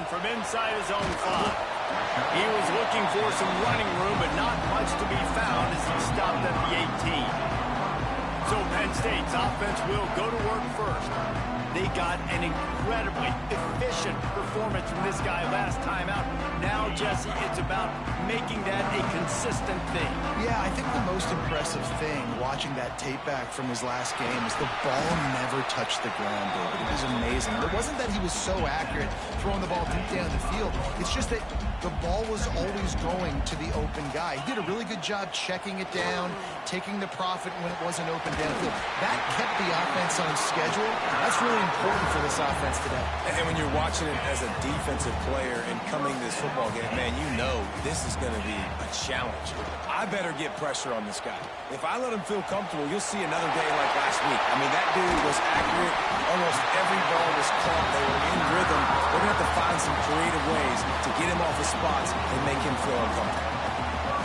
run from inside his own 5. He was looking for some running room, but not much to be found as he stopped at the 18. So Penn State's offense will go to work first. They got an incredibly efficient performance from this guy last time out. Now, Jesse, it's about making that a consistent thing. Yeah, I think the most impressive thing watching that tape back from his last game is the ball never touched the ground, David. It was amazing. It wasn't that he was so accurate throwing the ball deep down the field. It's just that the ball was always going to the open guy. He did a really good job checking it down, taking the profit when it wasn't open downfield. That kept the offense on schedule. That's really important for this offense today. And when you're watching it as a defensive player and coming to this football game, man, you know this is going to be a challenge. I better get pressure on this guy. If I let him feel comfortable, you'll see another day like last week. I mean, that dude was accurate. Almost every ball was caught. They were in rhythm. They're going to have to find some creative ways to get him off his spots and make him feel uncomfortable.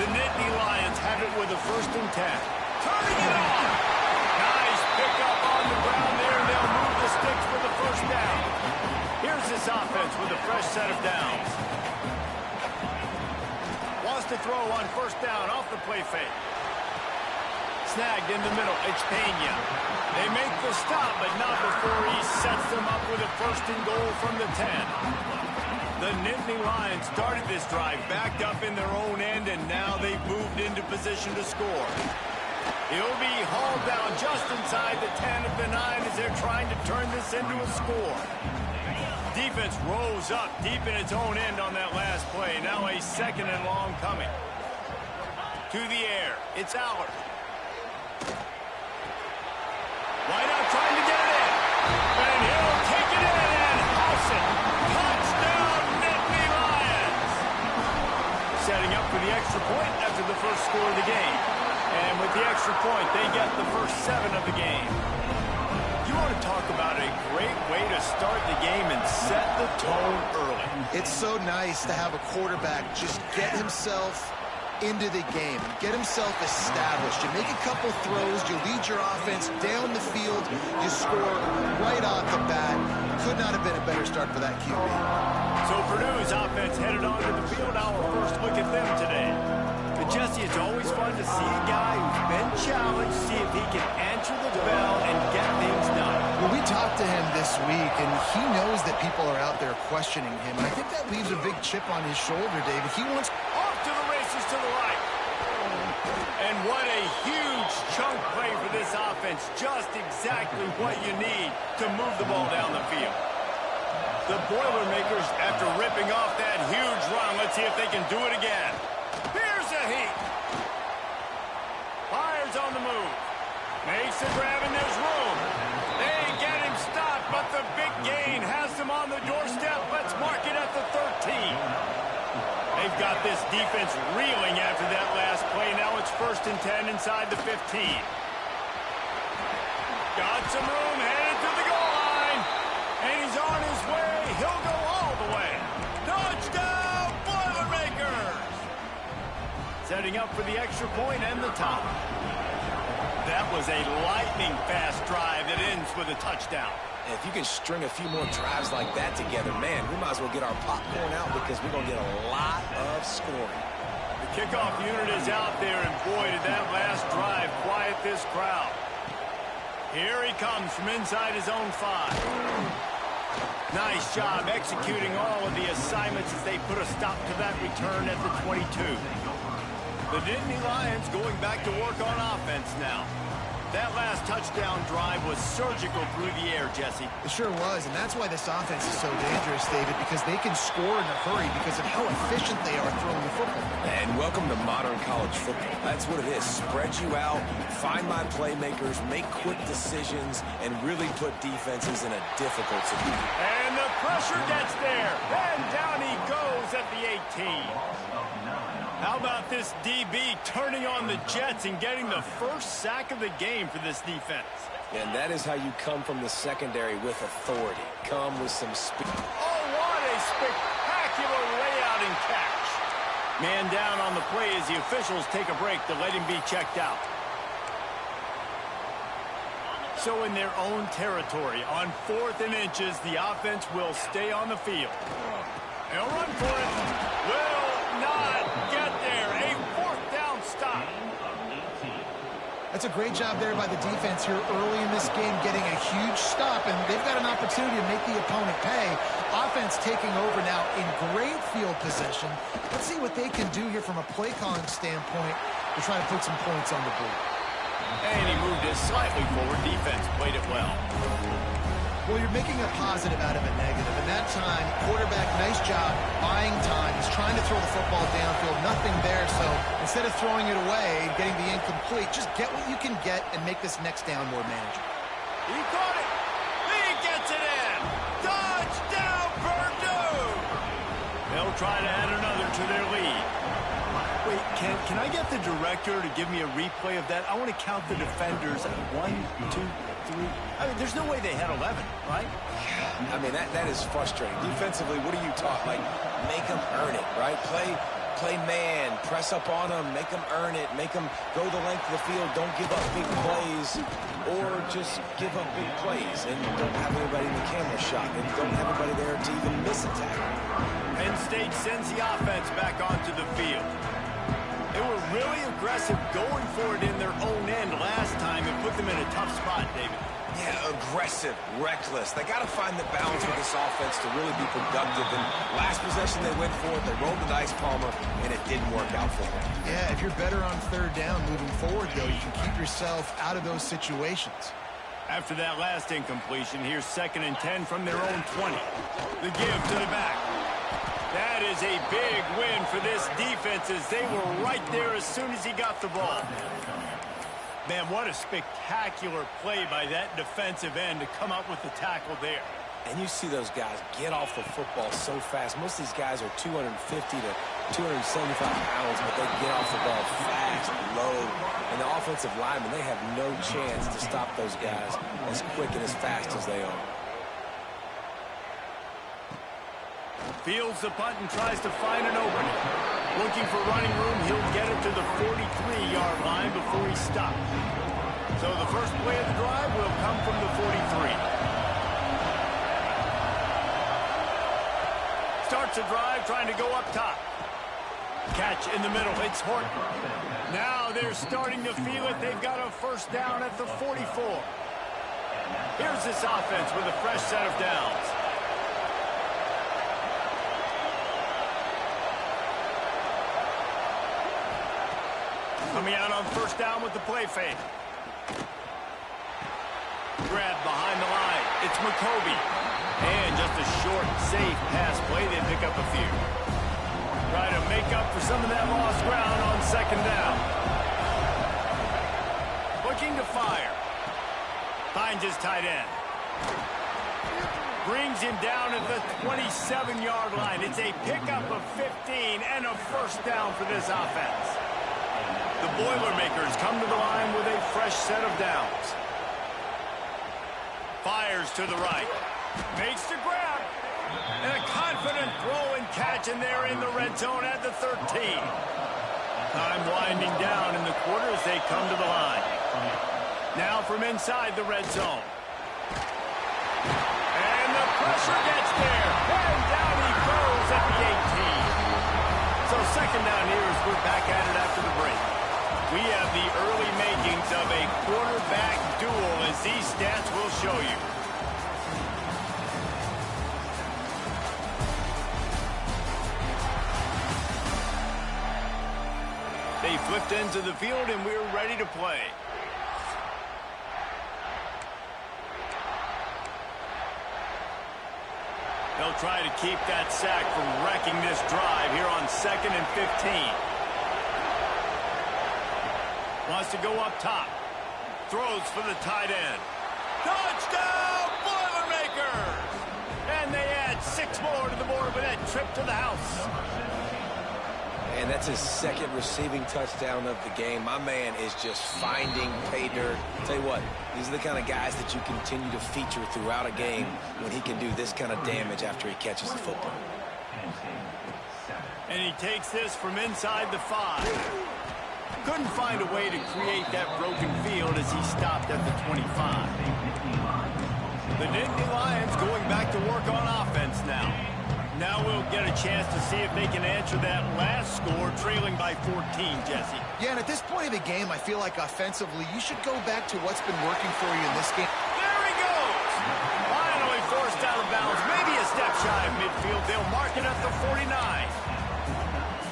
The Nittany Lions have it with a 1st and 10. Turning it on! Nice pickup on the ground there. They'll move the sticks for the 1st down. Here's this offense with a fresh set of downs. Wants to throw on 1st down off the play fake. Snagged in the middle. It's Pena. They make the stop, but not before he sets them up with a 1st and goal from the 10. The Nittany Lions started this drive backed up in their own end, and now they've moved into position to score. He'll be hauled down just inside the 10 of the 9 as they're trying to turn this into a score. Defense rose up deep in its own end on that last play. Now a 2nd and long coming. To the air. It's Allard. Wide out trying to get it in. And he'll take it in and house it. Touchdown, Nittany Lions. Setting up for the extra point after the first score of the game. And with the extra point, they get the first 7 of the game. You want to talk about a great way to start the game and set the tone early. It's so nice to have a quarterback just get himself into the game, get himself established. You make a couple throws, you lead your offense down the field, you score right off the bat. Could not have been a better start for that QB. So Purdue's offense headed onto the field. Our first look at them today. But Jesse, it's always fun to see a guy who's been challenged, see if he can answer the bell and get things done. Well, we talked to him this week, and he knows that people are out there questioning him. And I think that leaves a big chip on his shoulder, David. He wants off to the races to the right. And what a huge chunk play for this offense. Just exactly what you need to move the ball down the field. The Boilermakers, after ripping off that huge run, let's see if they can do it again. Here's a heat. Fires on the move. Makes the grab and there's room. They get him stopped, but the big gain has them on the doorstep. Let's mark it at the 13. They've got this defense reeling after that last play. Now it's 1st and 10 inside the 15. Got some room, headed to the goal line. And he's on his way. He'll go all the way. Touchdown, Boilermakers! Setting up for the extra point and the top. That was a lightning-fast drive that ends with a touchdown. If you can string a few more drives like that together, man, we might as well get our popcorn out because we're going to get a lot of scoring. The kickoff unit is out there, and boy, did that last drive quiet this crowd. Here he comes from inside his own 5. Nice job executing all of the assignments as they put a stop to that return at the 22. The Nittany Lions going back to work on offense now. That last touchdown drive was surgical through the air, Jesse. It sure was, and that's why this offense is so dangerous, David, because they can score in a hurry because of how efficient they are throwing the football. And welcome to modern college football. That's what it is. Spread you out, find my playmakers, make quick decisions, and really put defenses in a difficult situation. And the pressure gets there. And down he goes at the 18. How about this DB turning on the Jets and getting the first sack of the game for this defense? And that is how you come from the secondary with authority. Come with some speed. Oh, what a spectacular layout and catch. Man down on the play as the officials take a break to let him be checked out. So in their own territory, on 4th and inches, the offense will stay on the field. They'll run for it. Will not get there. A fourth down stop. That's a great job there by the defense here early in this game, getting a huge stop, and they've got an opportunity to make the opponent pay. Offense taking over now in great field position. Let's see what they can do here from a play calling standpoint to try to put some points on the board. And he moved it slightly forward. Defense played it well. Well, you're making a positive out of a negative. And that time, quarterback, nice job, buying time. He's trying to throw the football downfield. Nothing there. So instead of throwing it away and getting the incomplete, just get what you can get and make this next down more manageable. He caught it. He gets it in. Touchdown, Purdue. They'll try to add another to their lead. Wait, can I get the director to give me a replay of that? I want to count the defenders. 1, 2, 3. I mean, there's no way they had 11, right? I mean, that is frustrating. Defensively, what are you taught? Like, make them earn it, right? Play man, press up on them, make them earn it, make them go the length of the field, don't give up big plays, or just give up big plays and don't have anybody in the camera shot and don't have anybody there to even miss a tackle. Penn State sends the offense back onto the field. They were really aggressive going for it in their own end last time and put them in a tough spot, David. Yeah, aggressive, reckless. They got to find the balance with this offense to really be productive. And last possession they went for it, they rolled the dice, Palmer, and it didn't work out for them. Yeah, if you're better on third down moving forward, though, you can keep yourself out of those situations. After that last incompletion, here's 2nd and 10 from their own 20. The give to the back. That is a big win for this defense as they were right there as soon as he got the ball. Man, what a spectacular play by that defensive end to come up with the tackle there. And you see those guys get off the football so fast. Most of these guys are 250 to 275 pounds, but they get off the ball fast, low. And the offensive linemen, they have no chance to stop those guys as quick and as fast as they are. Fields the punt and tries to find an opening. Looking for running room, he'll get it to the 43-yard line before he stopped. So the first play of the drive will come from the 43. Starts a drive trying to go up top. Catch in the middle, it's Horton. Now they're starting to feel it. They've got a first down at the 44. Here's this offense with a fresh set of downs. Coming out on first down with the play fake. Grab behind the line. It's McCovey. And just a short, safe pass play. They pick up a few. Try to make up for some of that lost ground on 2nd down. Looking to fire. Finds his tight end. Brings him down at the 27-yard line. It's a pickup of 15 and a first down for this offense. The Boilermakers come to the line with a fresh set of downs. Fires to the right. Makes the grab. And a confident throw and catch, and they're in the red zone at the 13. Time winding down in the quarter as they come to the line. Now from inside the red zone. And the pressure gets there. And down he goes at the 18. So 2nd down here as we're back at it after the break. We have the early makings of a quarterback duel as these stats will show you. They flipped into the field and we're ready to play. They'll try to keep that sack from wrecking this drive here on 2nd and 15. Wants to go up top. Throws for the tight end. Touchdown, Boilermakers! And they add 6 more to the board with that trip to the house. And that's his 2nd receiving touchdown of the game. My man is just finding pay dirt. Tell you what, these are the kind of guys that you continue to feature throughout a game when he can do this kind of damage after he catches the football. And he takes this from inside the 5. Couldn't find a way to create that broken field as he stopped at the 25. The Nittany Lions going back to work on offense now. Now we'll get a chance to see if they can answer that last score, trailing by 14, Jesse. Yeah, and at this point of the game, I feel like offensively, you should go back to what's been working for you in this game. There he goes! Finally forced out of bounds, maybe a step shy of midfield. They'll mark it at the 49.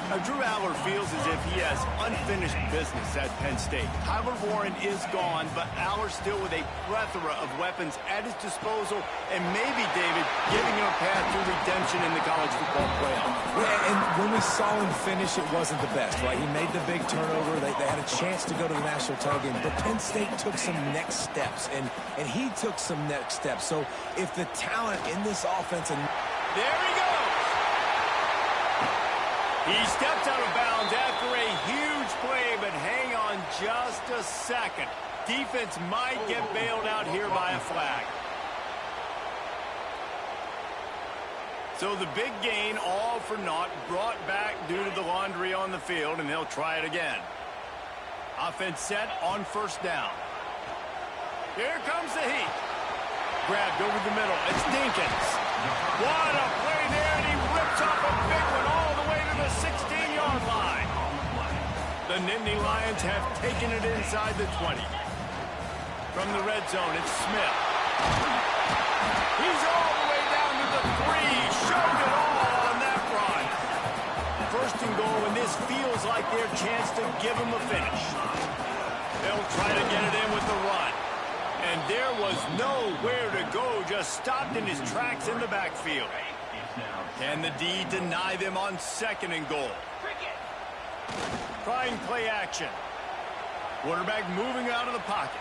Now, Drew Aller feels as if he has unfinished business at Penn State. Tyler Warren is gone, but Aller still with a plethora of weapons at his disposal, and maybe, David, giving him a path to redemption in the college football playoff. Yeah, and when we saw him finish, it wasn't the best, right? He made the big turnover. They had a chance to go to the national title game, but Penn State took some next steps, and he took some next steps. So if the talent in this offense... and there he goes! He stepped out of bounds after a huge play, but hang on just a second. Defense might get bailed out here by a flag. So the big gain, all for naught, brought back due to the laundry on the field, and they'll try it again. Offense set on first down. Here comes the heat. Grabbed over the middle. It's Dinkins. What a play there, and he rips off a big one all the way to the 16-yard line. The Nittany Lions have taken it inside the 20. From the red zone, it's Smith. He's all the way down to the 3. Showed it all on that run. First and goal, and this feels like their chance to give him a finish. They'll try to get it in with the run. And there was nowhere to go, just stopped in his tracks in the backfield. Can the D deny them on second and goal? Trying play action. Quarterback moving out of the pocket.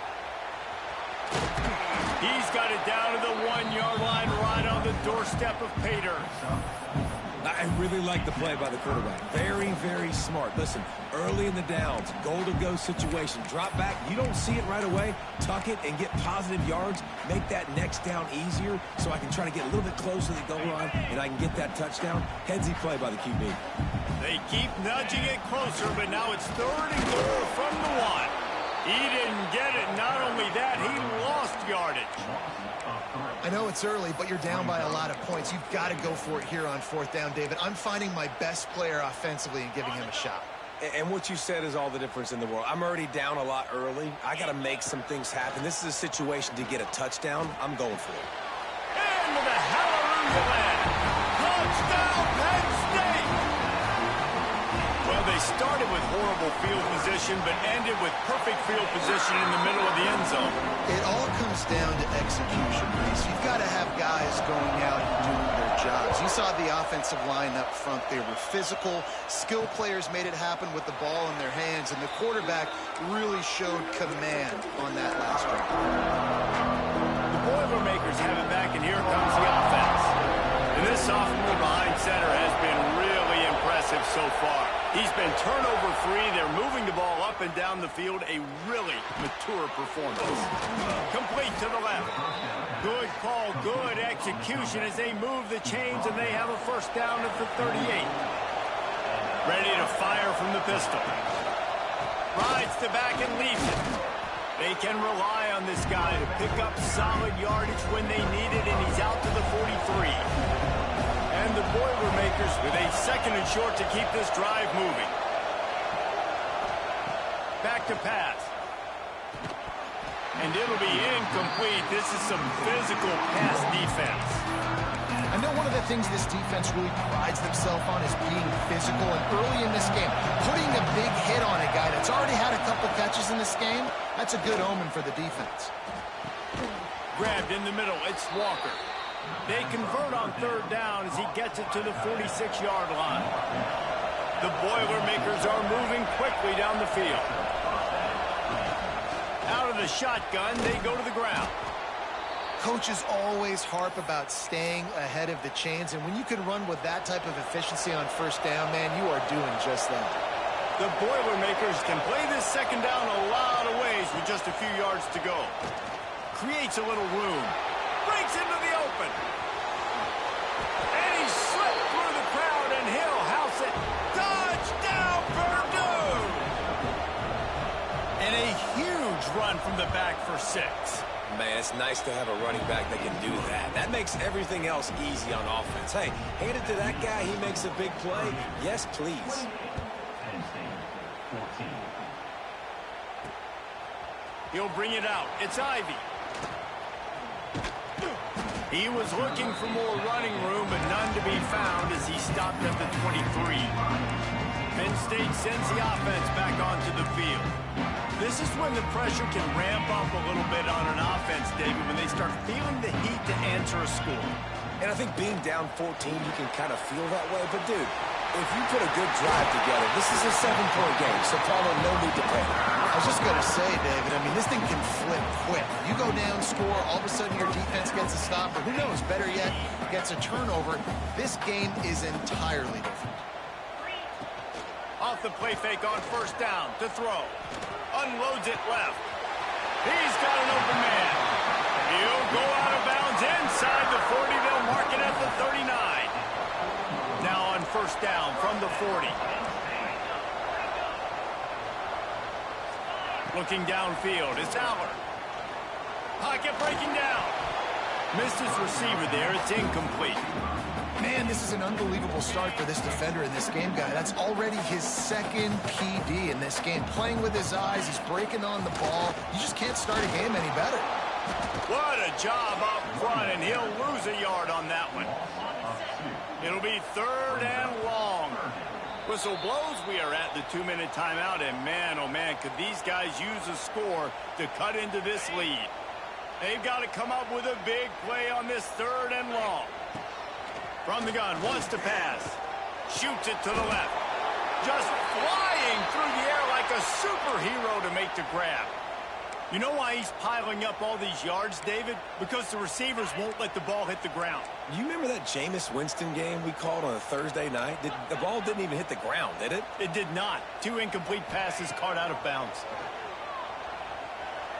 He's got it down to the 1-yard line, right on the doorstep of Pater. I really like the play by the quarterback. Very, very smart. Listen, early in the downs, goal-to-go situation. Drop back. You don't see it right away. Tuck it and get positive yards. Make that next down easier so I can try to get a little bit closer to the goal line and I can get that touchdown. Headsy play by the QB. They keep nudging it closer, but now it's third and goal from the 1. He didn't get it. Not only that, he lost yardage. I know it's early, but you're down by a lot of points. You've got to go for it here on fourth down, David. I'm finding my best player offensively and giving him a shot. And what you said is all the difference in the world. I'm already down a lot early. I got to make some things happen. This is a situation to get a touchdown. I'm going for it. And with a hallelujah land. Touchdown, Penn State! Well, they started with horrible field position, but ended with perfect field position in the middle of the end zone. It all comes down to execution, Reese. You've got to have guys going out and doing their jobs. You saw the offensive line up front. They were physical. Skill players made it happen with the ball in their hands, and the quarterback really showed command on that last drive. The Boilermakers have it back, and here comes the offense. And this sophomore behind center has been really impressive so far. He's been turnover-free. They're moving the ball up and down the field. A really mature performance. Complete to the left. Good call, good execution as they move the chains, and they have a first down at the 38. Ready to fire from the pistol. Rides the back and leaves it. They can rely on this guy to pick up solid yardage when they need it, and he's out to the 43. And the Boilermakers with a second and short to keep this drive moving. Back to pass. And it'll be incomplete. This is some physical pass defense. I know one of the things this defense really prides themselves on is being physical. And early in this game, putting a big hit on a guy that's already had a couple catches in this game, that's a good omen for the defense. Grabbed in the middle. It's Walker. They convert on third down as he gets it to the 46-yard line. The Boilermakers are moving quickly down the field. Out of the shotgun, they go to the ground. Coaches always harp about staying ahead of the chains, and when you can run with that type of efficiency on first down, man, you are doing just that. The Boilermakers can play this second down a lot of ways with just a few yards to go. Creates a little room. Breaks into the open. And he slipped through the crowd, and he'll house it. Touchdown, Purdue! And a huge run from the back for 6. Man, it's nice to have a running back that can do that. That makes everything else easy on offense. Hey, hand it to that guy. He makes a big play. Yes, please. Penn State, 14. He'll bring it out. It's Ivy. He was looking for more running room, but none to be found as he stopped at the 23. Penn State sends the offense back onto the field. This is when the pressure can ramp up a little bit on an offense, David, when they start feeling the heat to answer a score. And I think being down 14, you can kind of feel that way. But, dude, if you put a good drive together, this is a 7-point game, so Paulo, no need to panic. I was just going to say, David, I mean, this thing can flip quick. You go down, score, all of a sudden your defense gets a stop, or who knows, better yet, gets a turnover. This game is entirely different. Off the play fake on first down to throw. Unloads it left. He's got an open man. He'll go out of bounds inside the 40. They'll mark it at the 39. Now on first down from the 40. Looking downfield, it's Aller. Pocket breaking down. Missed his receiver there. It's incomplete. Man, this is an unbelievable start for this defender in this game, guy. That's already his second PD in this game. Playing with his eyes, he's breaking on the ball. You just can't start a game any better. What a job up front, and he'll lose a yard on that one. It'll be 3rd and long. Whistle blows. We are at the 2-minute timeout, and man, oh man, could these guys use a score to cut into this lead. They've got to come up with a big play on this 3rd and long. From the gun, wants to pass. Shoots it to the left. Just flying through the air like a superhero to make the grab. You know why he's piling up all these yards, David? Because the receivers won't let the ball hit the ground. You remember that Jameis Winston game we called on a Thursday night? The ball didn't even hit the ground, did it? It did not. 2 incomplete passes caught out of bounds.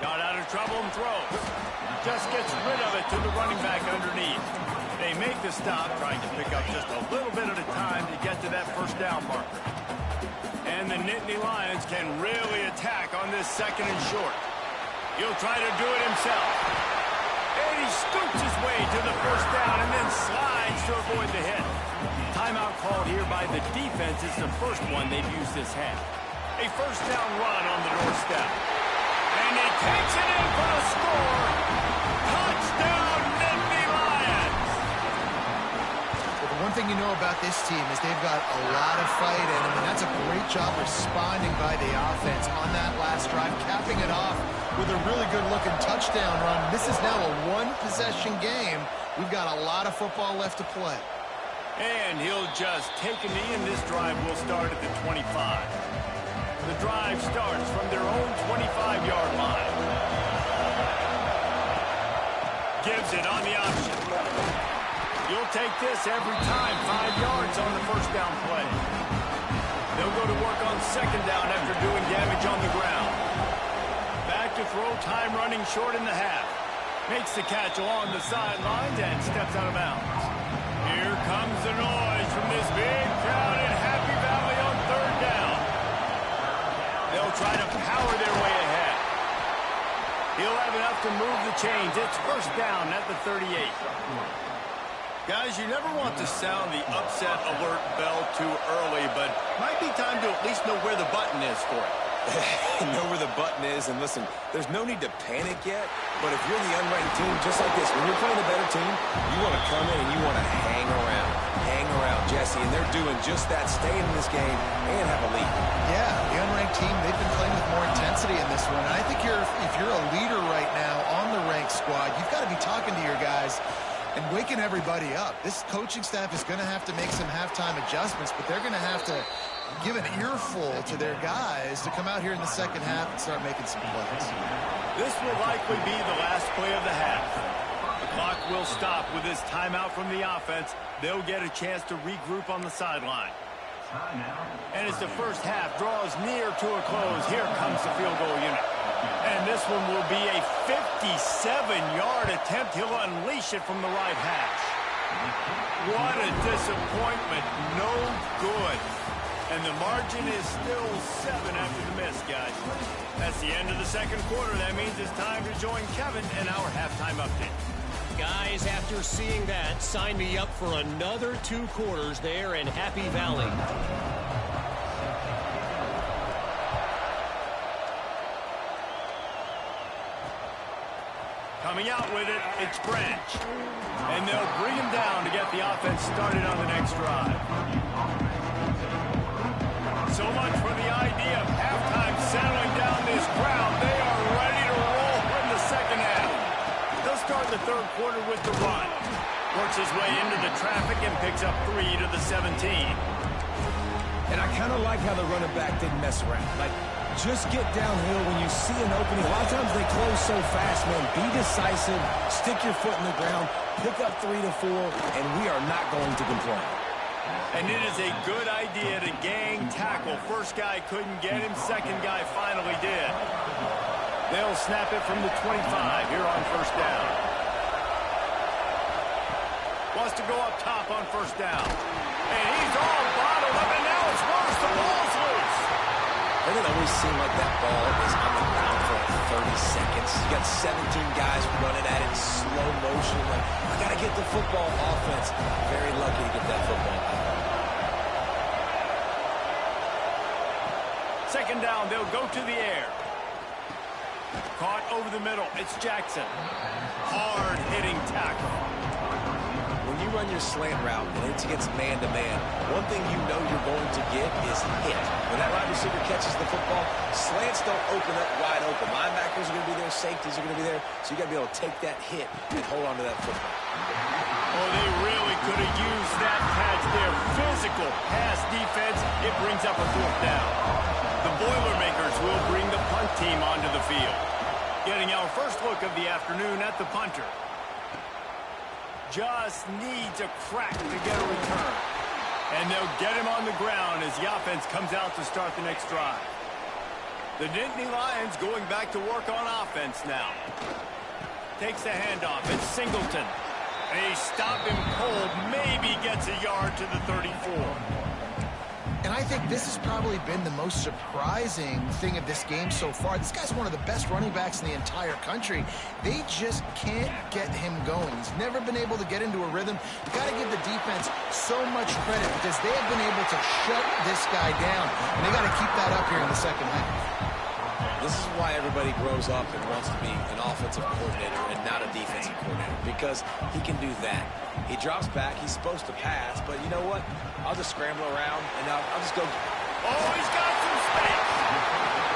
Got out of trouble and throws. Just gets rid of it to the running back underneath. They make the stop, trying to pick up just a little bit at a time to get to that first down marker. And the Nittany Lions can really attack on this 2nd and short. He'll try to do it himself. And he scoops his way to the first down and then slides to avoid the hit. Timeout called here by the defense. It's the first one they've used this half. A first down run on the doorstep. And he takes it in for the score. Touchdown, Nittany Lions. Well, the one thing you know about this team is they've got a lot of fight in them, and that's a great job responding by the offense on that last drive, capping it off with a really good-looking touchdown run. This is now a one-possession game. We've got a lot of football left to play. And he'll just take a knee, and this drive will start at the 25. The drive starts from their own 25-yard line. Gives it on the option. You'll take this every time. 5 yards on the first down play. They'll go to work on 2nd down after doing damage on the ground. Back to throw, time running short in the half. Makes the catch along the sidelines and steps out of bounds. Here comes the noise from this big crowd in Happy Valley on 3rd down. They'll try to power their way ahead. He'll have enough to move the chains. It's first down at the 38. Guys, you never want to sound the upset alert bell too early, but might be time to at least know where the button is for it. Know where the button is, and listen, there's no need to panic yet, but if you're the unranked team, just like this, when you're playing a better team, you want to come in and you want to hang around Jesse, and they're doing just that, staying in this game and have a lead. Yeah, the unranked team, they've been playing with more intensity in this one, and I think if you're a leader right now on the ranked squad, you've got to be talking to your guys and waking everybody up. This coaching staff is going to have to make some halftime adjustments, but they're going to have to give an earful to their guys to come out here in the second half and start making some plays. This will likely be the last play of the half. The clock will stop with this timeout from the offense. They'll get a chance to regroup on the sideline. And as the first half draws near to a close, here comes the field goal unit. And this one will be a 57-yard attempt. He'll unleash it from the right hash. What a disappointment. No good. And the margin is still 7 after the miss, guys. That's the end of the second quarter. That means it's time to join Kevin in our halftime update. Guys, after seeing that, sign me up for another 2 quarters there in Happy Valley. Coming out with it, it's Branch. And they'll bring him down to get the offense started on the next drive. So much for the idea of halftime settling down this crowd. They are ready to roll in the second half. They'll start the third quarter with the run. Works his way into the traffic and picks up 3 to the 17. And I kind of like how the running back didn't mess around. Like, just get downhill when you see an opening. A lot of times they close so fast, man. Be decisive, stick your foot in the ground, pick up 3 to 4, and we are not going to complain. And it is a good idea to gang tackle. First guy couldn't get him. Second guy finally did. They'll snap it from the 25 here on first down. Wants to go up top on first down. And he's all bottled up, and now it's worse. The ball's loose. Doesn't it always seem like that ball is on the ground for like 30 seconds? You got 17 guys running at it in slow motion. Like, I got to get the football. Offense, very lucky to get that football back. Second down, they'll go to the air. Caught over the middle. It's Jackson. Hard-hitting tackle. When you run your slant route and it's against man-to-man, one thing you know you're going to get is hit. When that wide receiver catches the football, slants don't open up wide open. Linebackers are going to be there. Safeties are going to be there. So you got to be able to take that hit and hold on to that football. Oh, they really could have used that catch there. Physical pass defense. It brings up a fourth down. The Boilermakers will bring the punt team onto the field. Getting our first look of the afternoon at the punter. Just needs a crack to get a return. And they'll get him on the ground as the offense comes out to start the next drive. The Nittany Lions going back to work on offense now. Takes the handoff. It's Singleton. They stop him cold. Maybe gets a yard to the 34. And I think this has probably been the most surprising thing of this game so far. This guy's one of the best running backs in the entire country. They just can't get him going. He's never been able to get into a rhythm. You got to give the defense so much credit because they have been able to shut this guy down. And they got to keep that up here in the second half. This is why everybody grows up and wants to be an offensive coordinator and not a defensive coordinator, because he can do that. He drops back. He's supposed to pass, but you know what? I'll just scramble around, and I'll just go. Oh, he's got some space.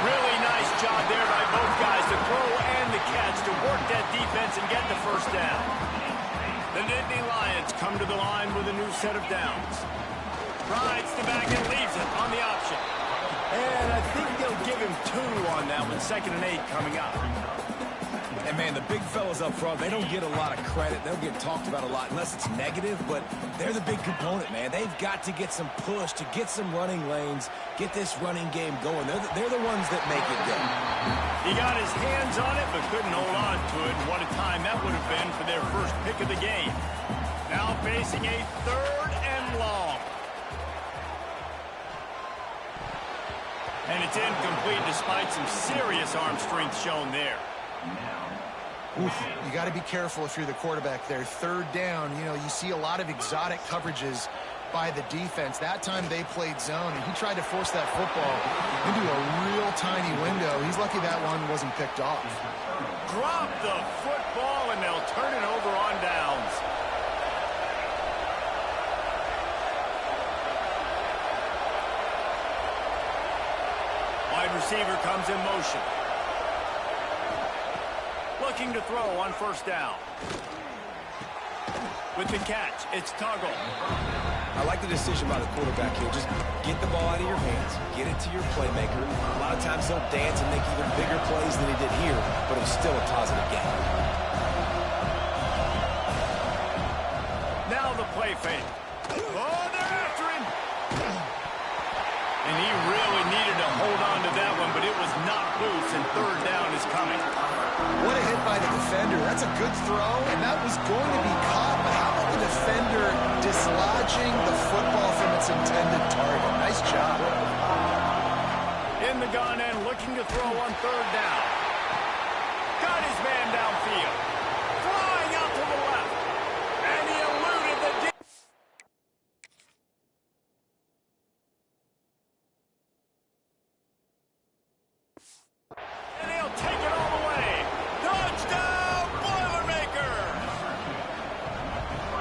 Really nice job there by both guys, the throw and the catch, to work that defense and get the first down. The Nittany Lions come to the line with a new set of downs. Rides to back and leaves it on the option. And I think they'll give him 2 on that one. 2nd and 8 coming up. And, man, the big fellas up front, they don't get a lot of credit. They'll get talked about a lot unless it's negative, but they're the big component, man. They've got to get some push, to get some running lanes, get this running game going. They're the ones that make it go. He got his hands on it, but couldn't hold on to it. And what a time that would have been for their first pick of the game. Now facing a 3rd and long. And it's incomplete despite some serious arm strength shown there. Oof, you got to be careful if you're the quarterback there. 3rd down, you know, you see a lot of exotic coverages by the defense. That time they played zone, and he tried to force that football into a real tiny window. He's lucky that one wasn't picked off. Drop the football, and they'll turn it over on downs. Wide receiver comes in motion. Looking to throw on first down. With the catch, it's Tuggle. I like the decision by the quarterback here. Just get the ball out of your hands. Get it to your playmaker. A lot of times he'll dance and make even bigger plays than he did here, but it was still a positive game. Now the play fake. Oh, they're after him. And he really needed to hold on to that one, but it was not loose, and 3rd down is coming. What a hit by the defender. That's a good throw, and that was going to be caught, but how about the defender dislodging the football from its intended target? Nice job. In the gun and looking to throw on third down. Got his man downfield. Flying out to the left. And he eluded the and he'll take it all the way. Touchdown, Boilermaker!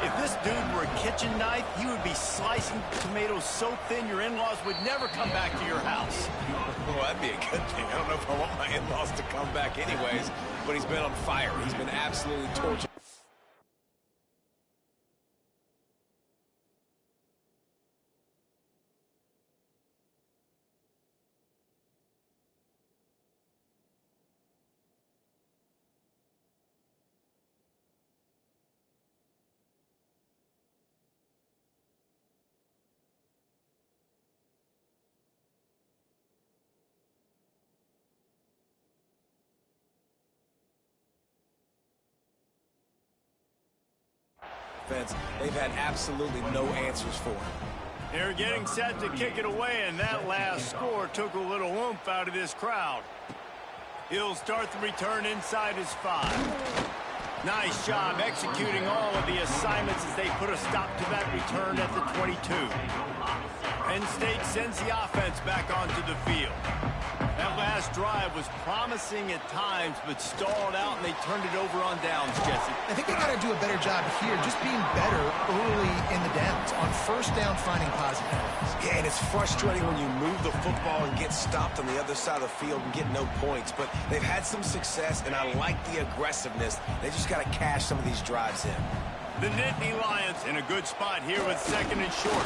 If this dude were a kitchen knife, he would be slicing tomatoes so thin your in-laws would never come back to your house. Well, that'd be a good thing. I don't know if I want my in-laws to come back anyways, but he's been on fire. He's been absolutely tortured. They've had absolutely no answers for him. They're getting set to kick it away, and that last score took a little oomph out of this crowd. He'll start the return inside his 5. Nice job executing all of the assignments as they put a stop to that return at the 22. Penn State sends the offense back onto the field. That last drive was promising at times, but stalled out, and they turned it over on downs, Jesse. I think they got to do a better job here, just being better early in the downs. On first down, finding positive areas. Yeah, and it's frustrating when you move the football and get stopped on the other side of the field and get no points. But they've had some success, and I like the aggressiveness. They just got to cash some of these drives in. The Nittany Lions in a good spot here with second and short.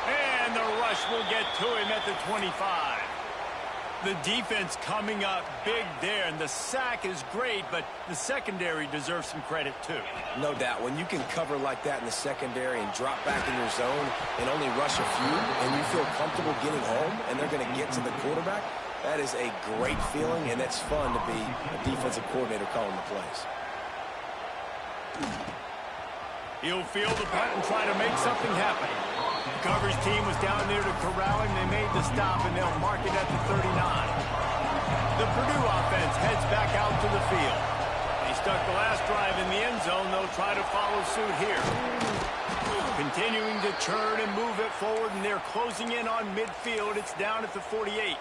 And the rush will get to him at the 25. The defense coming up big there, and the sack is great, but the secondary deserves some credit too. No doubt. When you can cover like that in the secondary and drop back in your zone and only rush a few, and you feel comfortable getting home, and they're going to get to the quarterback, that is a great feeling, and it's fun to be a defensive coordinator calling the plays. He'll field the punt and try to make something happen. The coverage team was down there to corral him. They made the stop, and they'll mark it at the 39. The Purdue offense heads back out to the field. They stuck the last drive in the end zone. They'll try to follow suit here. Continuing to churn and move it forward, and they're closing in on midfield. It's down at the 48.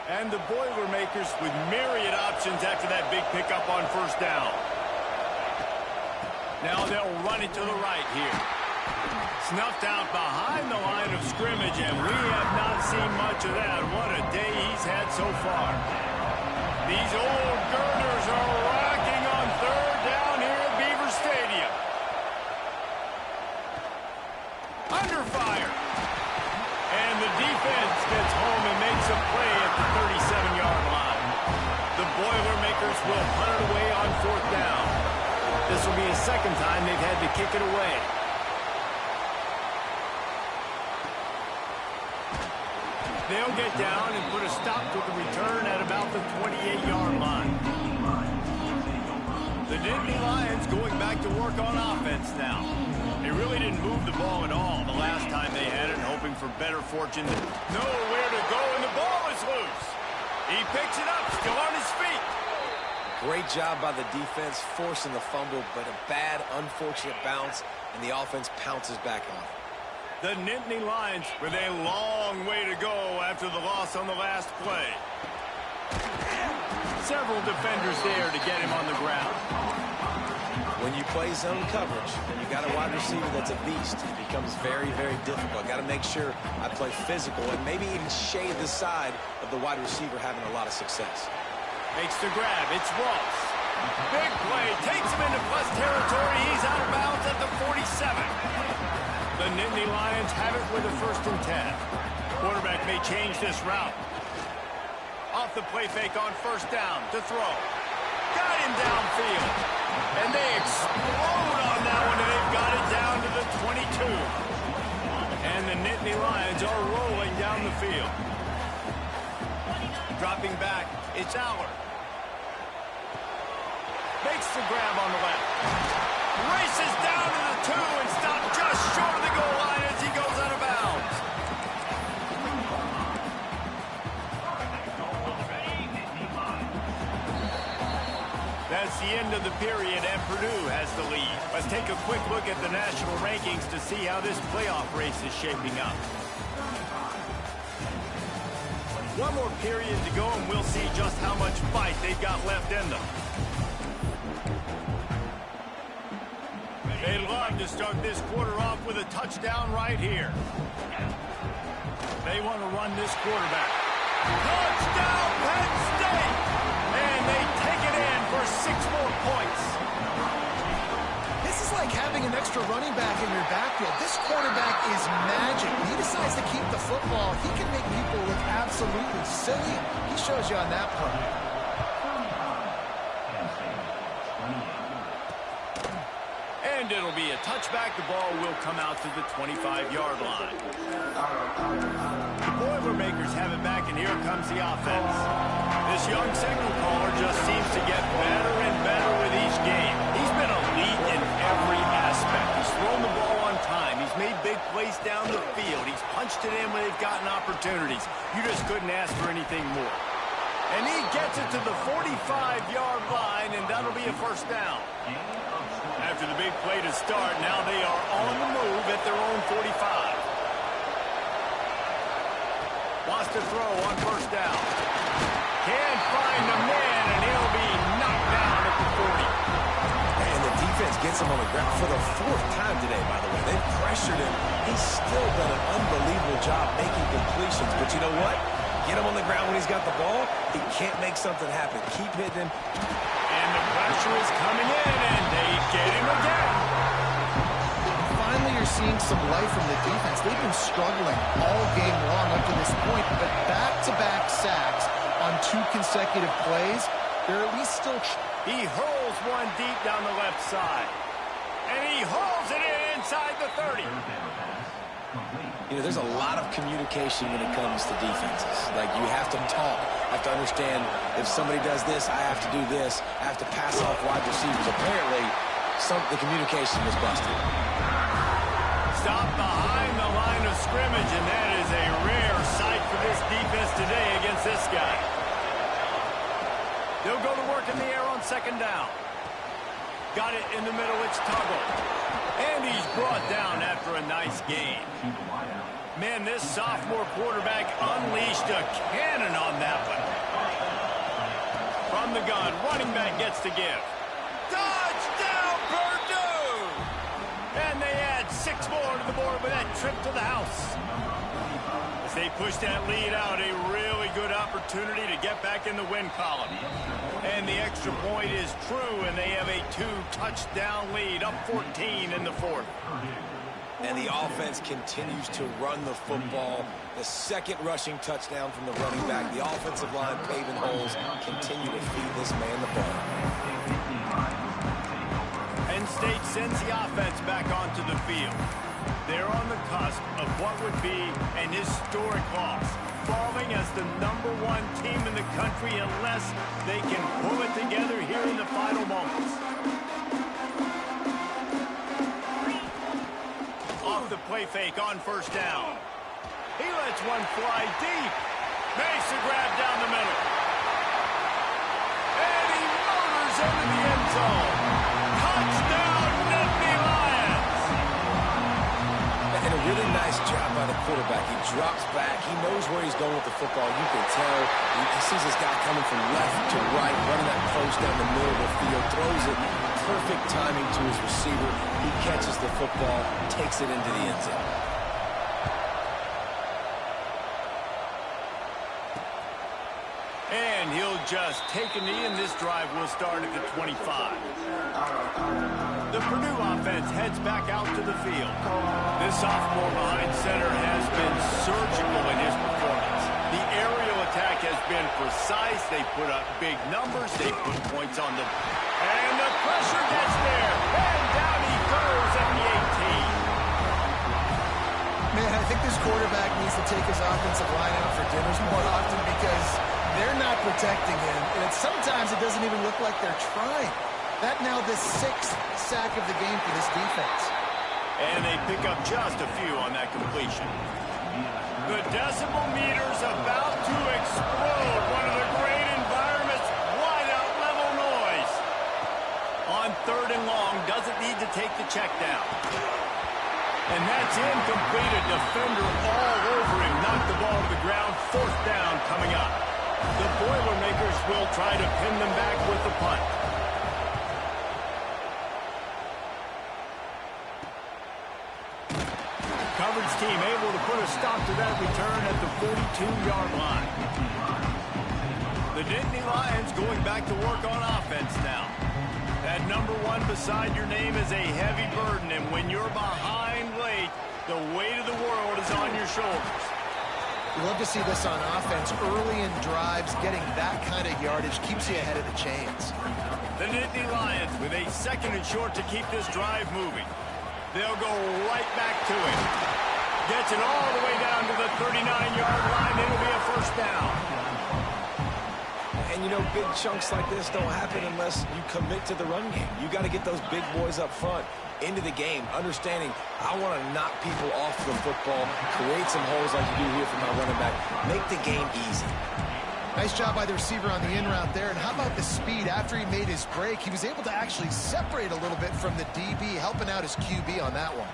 And the Boilermakers with myriad options after that big pickup on first down. Now they'll run it to the right here. Snuffed out behind the line of scrimmage, and we have not seen much of that. What a day he's had so far. These old girders are rocking on third down here at Beaver Stadium. Under fire. And the defense gets home and makes a play at the 37-yard line. The Boilermakers will punt it away on fourth down. This will be the second time they've had to kick it away. They'll get down and put a stop to the return at about the 28-yard line. The Nittany Lions going back to work on offense now. They really didn't move the ball at all the last time they had it, hoping for better fortune. Nowhere to go, and the ball is loose. He picks it up, still on his feet. Great job by the defense, forcing the fumble, but a bad, unfortunate bounce, and the offense pounces back on it. The Nittany Lions with a long way to go after the loss on the last play. Several defenders there to get him on the ground. When you play zone coverage and you got a wide receiver that's a beast, it becomes very, very difficult. Got to make sure I play physical and maybe even shade the side of the wide receiver having a lot of success. Makes the grab. It's Ross. Big play. Takes him into plus territory. He's out of bounds at the 47. The Nittany Lions have it with a 1st and 10. Quarterback may change this route. Off the play fake on first down to throw. Got him downfield. And they explode on that one, and they've got it down to the 22. And the Nittany Lions are rolling down the field. Dropping back, it's Aller. Makes the grab on the left. Races down to the 2 and stopped just short of the goal line as he goes out of bounds. That's the end of the period, and Purdue has the lead. Let's take a quick look at the national rankings to see how this playoff race is shaping up. One more period to go, and we'll see just how much fight they've got left in them. They'd love to start this quarter off with a touchdown right here. They want to run this quarterback. Touchdown, Penn State! And they take it in for 6 more points. This is like having an extra running back in your backfield. This quarterback is magic. When he decides to keep the football, he can make people look absolutely silly. He shows you on that part. And it'll be a touchback. The ball will come out to the 25-yard line. The Boilermakers have it back, and here comes the offense. This young signal caller just seems to get better and better with each game. He's been elite in every aspect. He's thrown the ball on time. He's made big plays down the field. He's punched it in when they've gotten opportunities. You just couldn't ask for anything more. And he gets it to the 45-yard line, and that'll be a first down. After the big play to start, now they are on the move at their own 45. Wants to throw on first down. Can't find the man, and he'll be knocked down at the 40. And the defense gets him on the ground for the 4th time today, by the way. They've pressured him. He's still done an unbelievable job making completions. But you know what? Get him on the ground when he's got the ball. He can't make something happen. Keep hitting him. And the pressure is coming in, and they get him again. Finally, you're seeing some life from the defense. They've been struggling all game long up to this point, but back-to-back sacks on 2 consecutive plays, they're at least still... He hurls one deep down the left side. And he hauls it in inside the 30. You know, there's a lot of communication when it comes to defenses. Like, you have to talk. I have to understand if somebody does this, I have to do this. I have to pass off wide receivers. Apparently, the communication was busted. Stop behind the line of scrimmage, and that is a rare sight for this defense today against this guy. They'll go to work in the air on second down. Got it in the middle, it's Tuggle. And he's brought down after a nice gain. Man, this sophomore quarterback unleashed a cannon on that one. From the gun, running back gets to give. Touchdown, Purdue! And they add 6 more to the board with that trip to the house. As they push that lead out, a really good opportunity to get back in the win column. And the extra point is true, and they have a 2-touchdown lead, up 14 in the 4th. And the offense continues to run the football. The 2nd rushing touchdown from the running back. The offensive line paving holes. Continue to feed this man the ball. Penn State sends the offense back onto the field. They're on the cusp of what would be an historic loss, falling as the #1 team in the country unless they can pull it together here in the final moments. Off the play fake on first down. He lets one fly deep. Makes a grab down the middle. And he motors into the end zone. Touchdown, Nittany Lions! And a really nice job by the quarterback. He drops back. He knows where he's going with the football. You can tell. He sees this guy coming from left to right, running that post down the middle of the field, throws it. Perfect timing to his receiver. He catches the football, takes it into the end zone. And he'll just take a knee, and this drive will start at the 25. The Purdue offense heads back out to the field. This sophomore behind center has been surgical in his performance. The aerial attack has been precise. They put up big numbers. They put points on the... And the pressure gets there. And down he goes at the 18. Man, I think this quarterback needs to take his offensive line out for dinners more often because they're not protecting him. And sometimes it doesn't even look like they're trying. That now the 6th sack of the game for this defense. And they pick up just a few on that completion. The decibel meter's about to explode. One of the great environments, wide out level noise. On 3rd and long, doesn't need to take the check down. And that's incomplete. A defender all over him. Knocked the ball to the ground. 4th down coming up. The Boilermakers will try to pin them back with the punt. Coverage team able to put a stop to that return at the 42-yard line. The Nittany Lions going back to work on offense now. That number 1 beside your name is a heavy burden, and when you're behind late, the weight of the world is on your shoulders. You love to see this on offense. Early in drives, getting that kind of yardage keeps you ahead of the chains. The Nittany Lions with a 2nd and short to keep this drive moving. They'll go right back to it. Gets it all the way down to the 39-yard line. It'll be a 1st down. And, you know, big chunks like this don't happen unless you commit to the run game. You got to get those big boys up front into the game, understanding I want to knock people off the football, create some holes like you do here for my running back, make the game easy. Nice job by the receiver on the in route there. And how about the speed? After he made his break, he was able to actually separate a little bit from the DB, helping out his QB on that one.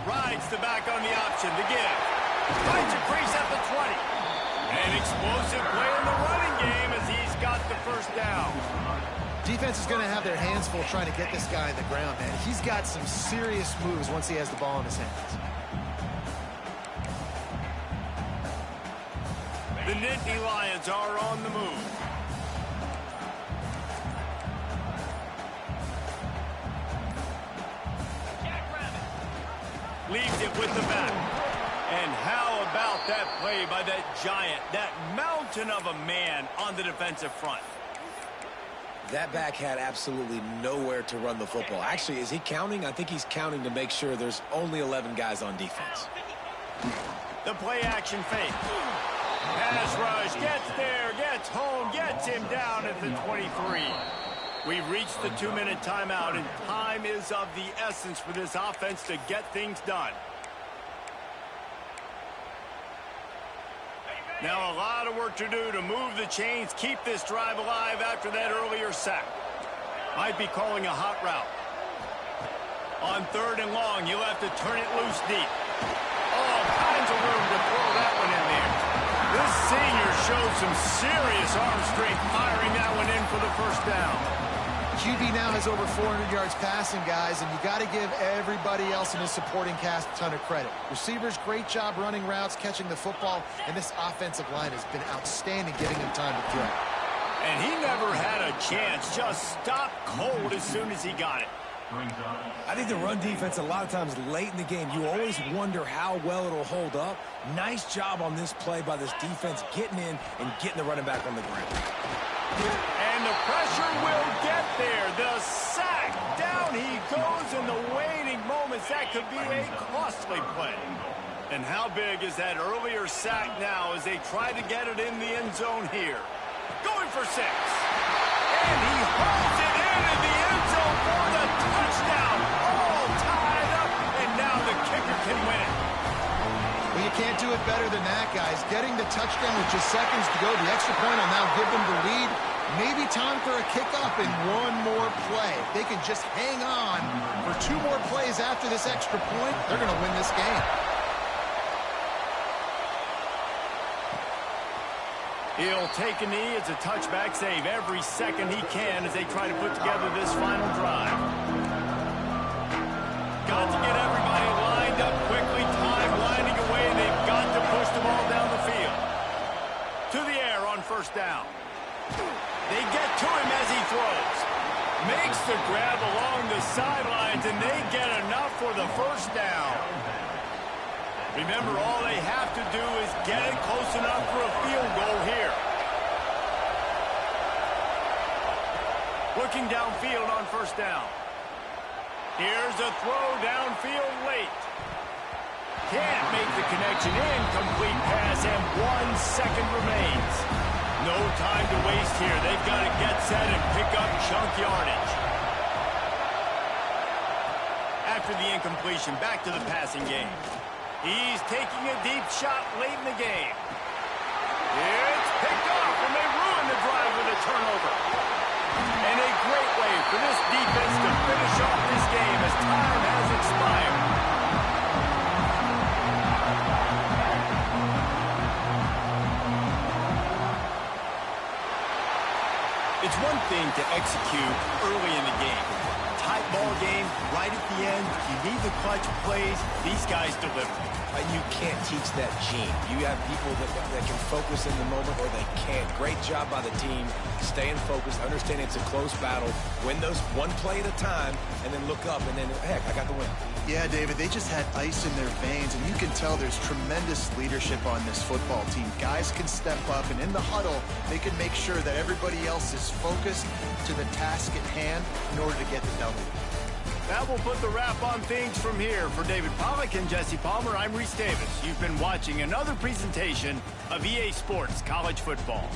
Rides the back on the option to give. Finds a crease at the 20. An explosive play in the running game as he's got the 1st down. Defense is going to have their hands full trying to get this guy in the ground, man. He's got some serious moves once he has the ball in his hands. The Nittany Lions are on the move. Leaves it with the back. And how about that play by that giant, that mountain of a man on the defensive front? That back had absolutely nowhere to run the football. Actually, is he counting? I think he's counting to make sure there's only 11 guys on defense. The play action fake. Pass rush, gets there, gets home, gets him down at the 23. We've reached the 2-minute timeout, and time is of the essence for this offense to get things done. Now a lot of work to do to move the chains, keep this drive alive after that earlier sack. Might be calling a hot route. On 3rd and long, you'll have to turn it loose deep. All kinds of room to throw that one in there. This senior showed some serious arm strength firing that one in for the 1st down. QB now has over 400 yards passing, guys, and you got to give everybody else in his supporting cast a ton of credit. Receivers, great job running routes, catching the football, and this offensive line has been outstanding, giving him time to throw. And he never had a chance, just stopped cold as soon as he got it. I think the run defense, a lot of times late in the game, you always wonder how well it'll hold up. Nice job on this play by this defense, getting in and getting the running back on the ground. And the pressure will get there. The sack. Down he goes in the waiting moments. That could be a costly play. And how big is that earlier sack now as they try to get it in the end zone here? Going for 6. And he holds it into the end zone for the touchdown. All tied up. And now the kicker can win it. Well, you can't do it better than that, guys. Getting the touchdown with just seconds to go. The extra point will now give them the lead. Maybe time for a kickoff and one more play. If they can just hang on for 2 more plays after this extra point, they're going to win this game. He'll take a knee. It's a touchback save every second he can as they try to put together this final drive. Got to get everybody lined up quickly. Time winding away. They've got to push the ball down the field. To the air on 1st down. They get to him as he throws. Makes the grab along the sidelines, and they get enough for the 1st down. Remember, all they have to do is get it close enough for a field goal here. Looking downfield on 1st down. Here's a throw downfield late. Can't make the connection. Incomplete pass, and 1 second remains. No time to waste here. They've got to get set and pick up chunk yardage. After the incompletion, back to the passing game. He's taking a deep shot late in the game. It's picked off, and they ruin the drive with a turnover. And a great way for this defense to finish off this game as time has expired. It's one thing to execute early in the game. Tight ball game, right at the end. You need the clutch plays. These guys deliver. And you can't teach that gene. You have people that can focus in the moment or they can't. Great job by the team, staying focused, understanding it's a close battle, win those one play at a time, and then look up, and then, heck, I got the win. Yeah, David, they just had ice in their veins, and you can tell there's tremendous leadership on this football team. Guys can step up, and in the huddle, they can make sure that everybody else is focused to the task at hand in order to get the W. That will put the wrap on things from here. For David Pollack and Jesse Palmer, I'm Reese Davis. You've been watching another presentation of EA Sports College Football.